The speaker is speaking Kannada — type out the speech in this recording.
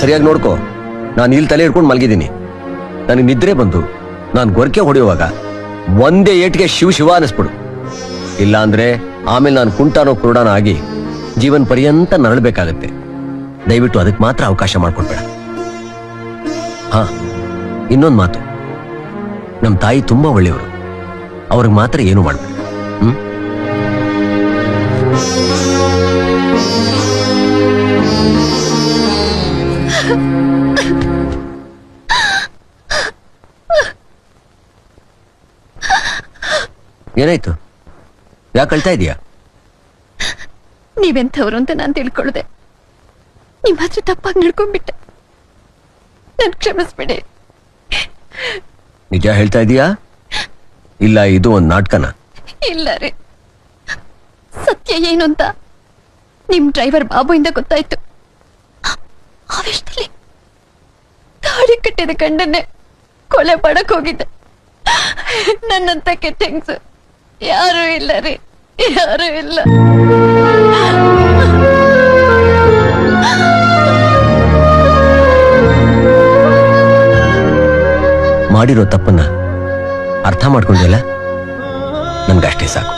ಸರಿಯಾಗಿ ನೋಡ್ಕೋ. ನಾನು ಇಲ್ಲಿ ತಲೆ ಹಿಡ್ಕೊಂಡು ಮಲಗಿದ್ದೀನಿ. ನನಗೆ ನಿದ್ರೆ ಬಂದು ನಾನು ಗೊರಕೆ ಹೊಡೆಯುವಾಗ ಒಂದೇ ಏಟಿಗೆ ಶಿವ ಶಿವ ಅನಿಸ್ಬಿಡು. ಇಲ್ಲ ಅಂದ್ರೆ ಆಮೇಲೆ ನಾನು ಕುಂಟಾನೋ ಕುರುಡಾನೋ ಆಗಿ ಜೀವನ ಪರ್ಯಂತ ನರಳಬೇಕಾಗತ್ತೆ. ದಯವಿಟ್ಟು ಅದಕ್ಕೆ ಮಾತ್ರ ಅವಕಾಶ ಮಾಡ್ಕೊಡ್ಬೇಡ. ಹಾ, ಇನ್ನೊಂದು ಮಾತು, ನಮ್ಮ ತಾಯಿ ತುಂಬಾ ಒಳ್ಳೆಯವರು. ಅವ್ರಿಗೆ ಮಾತ್ರ ಏನು ಮಾಡ್ಬೇಡ. ಏನಾಯ್ತು? ಯಾಕೆ ಅಳ್ತಾ ಇದೀಯಾ? ನೀವೆಂಥವ್ರು ಅಂತ ನಾನು ತಿಳ್ಕೊಳ್ಳದೆ ನಿಮ್ಮ ಹತ್ರ ತಪ್ಪಾಗಿ ನಡ್ಕೊಂಡ್ಬಿಟ್ಟೆ. ನನ್ ಕ್ಷಮಿಸ್ಬಿಡಿ. ನಿಜ ಹೇಳ್ತಾ ಇದೀಯಾ ಇಲ್ಲ ಇದು ಒಂದು ನಾಟಕನ? ಇಲ್ಲ ರೀ, ಸತ್ಯ ಏನು ಅಂತ ನಿಮ್ ಡ್ರೈವರ್ ಬಾಬುಯಿಂದ ಗೊತ್ತಾಯ್ತು. ಆವೇಶದಲ್ಲಿ ತಾಳಿ ಕಟ್ಟಿದ ಗಂಡನ್ನೇ ಕೊಲೆ ಮಾಡಕ್ ಹೋಗಿದ್ದೆ. ನನ್ನಂತ ಕೆಟ್ಟ ಹೆಂಗ್ಸು ಯಾರು ಇಲ್ಲ ರೀ, ಯಾರು ಇಲ್ಲ. ಮಾಡಿರೋ ತಪ್ಪನ್ನ ಅರ್ಥ ಮಾಡ್ಕೊಂಡಿಲ್ಲ, ನನ್ಗಷ್ಟೇ ಸಾಕು.